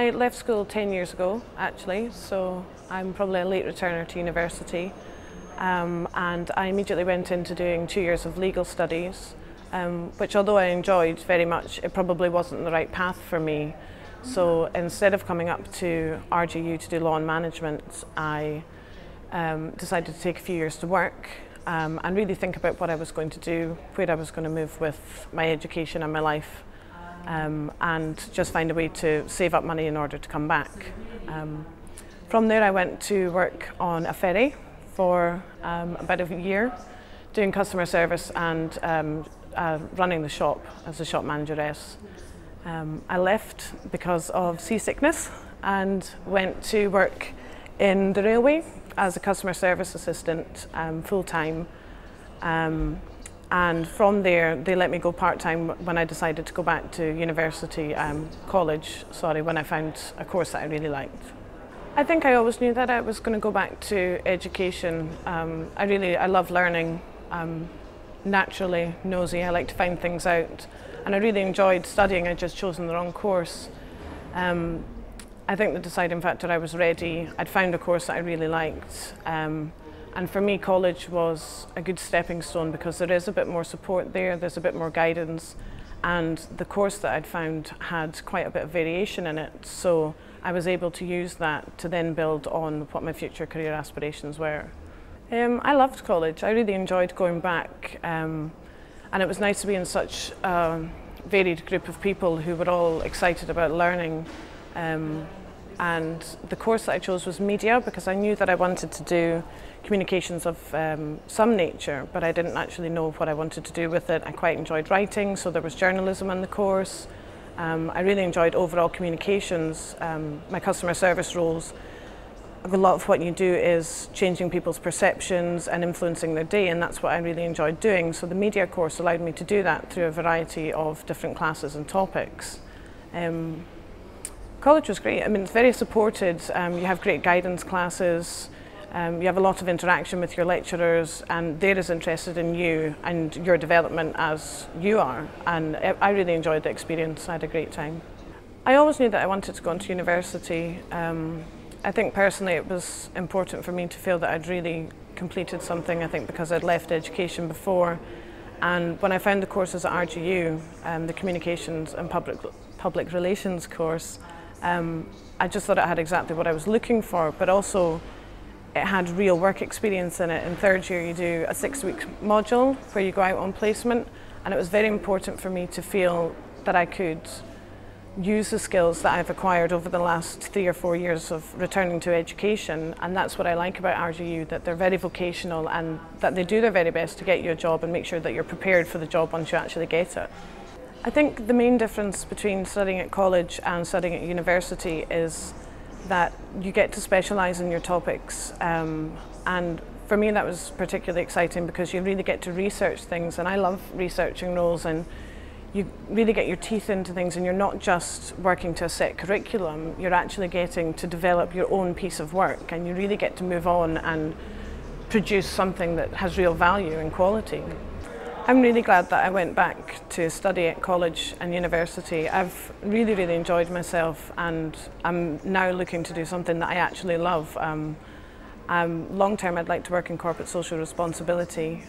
I left school 10 years ago, actually, so I'm probably a late returner to university. And I immediately went into doing 2 years of legal studies, which although I enjoyed very much, it probably wasn't the right path for me. So instead of coming up to RGU to do law and management, I decided to take a few years to work and really think about what I was going to do, where I was going to move with my education and my life, and just find a way to save up money in order to come back. From there I went to work on a ferry for about a year, doing customer service and running the shop as a shop manageress. I left because of seasickness and went to work in the railway as a customer service assistant full-time, and from there they let me go part-time when I decided to go back to university, when I found a course that I really liked. I think I always knew that I was going to go back to education. I love learning. I'm naturally nosy, I like to find things out, and I really enjoyed studying. I'd just chosen the wrong course. I think the deciding factor, I was ready. I'd found a course that I really liked, and for me college was a good stepping stone because there is a bit more support there, there's a bit more guidance, and the course that I'd found had quite a bit of variation in it, so I was able to use that to then build on what my future career aspirations were. I loved college, I really enjoyed going back, and it was nice to be in such a varied group of people who were all excited about learning. And the course that I chose was media because I knew that I wanted to do communications of some nature, but I didn't actually know what I wanted to do with it. I quite enjoyed writing, so there was journalism in the course. I really enjoyed overall communications. My customer service roles, a lot of what you do is changing people's perceptions and influencing their day, and that's what I really enjoyed doing. So the media course allowed me to do that through a variety of different classes and topics. College was great. I mean, it's very supported. You have great guidance classes. You have a lot of interaction with your lecturers, and they're as interested in you and your development as you are. And I really enjoyed the experience. I had a great time. I always knew that I wanted to go into university. I think personally it was important for me to feel that I'd really completed something, I think because I'd left education before. And when I found the courses at RGU, the Communications and Public Relations course, I just thought it had exactly what I was looking for, but also it had real work experience in it. In third year you do a 6-week module where you go out on placement, and it was very important for me to feel that I could use the skills that I've acquired over the last 3 or 4 years of returning to education, and that's what I like about RGU, that they're very vocational and that they do their very best to get you a job and make sure that you're prepared for the job once you actually get it. I think the main difference between studying at college and studying at university is that you get to specialise in your topics, and for me that was particularly exciting because you really get to research things, and I love researching roles, and you really get your teeth into things, and you're not just working to a set curriculum, you're actually getting to develop your own piece of work, and you really get to move on and produce something that has real value and quality. I'm really glad that I went back to study at college and university. I've really enjoyed myself, and I'm now looking to do something that I actually love. Long term I'd like to work in corporate social responsibility.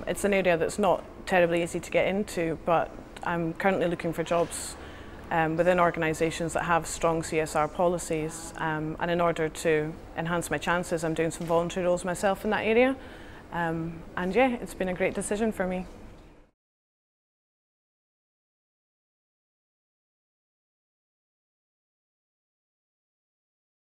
It's an area that's not terribly easy to get into, but I'm currently looking for jobs within organisations that have strong CSR policies, and in order to enhance my chances I'm doing some voluntary roles myself in that area. And yeah, it's been a great decision for me.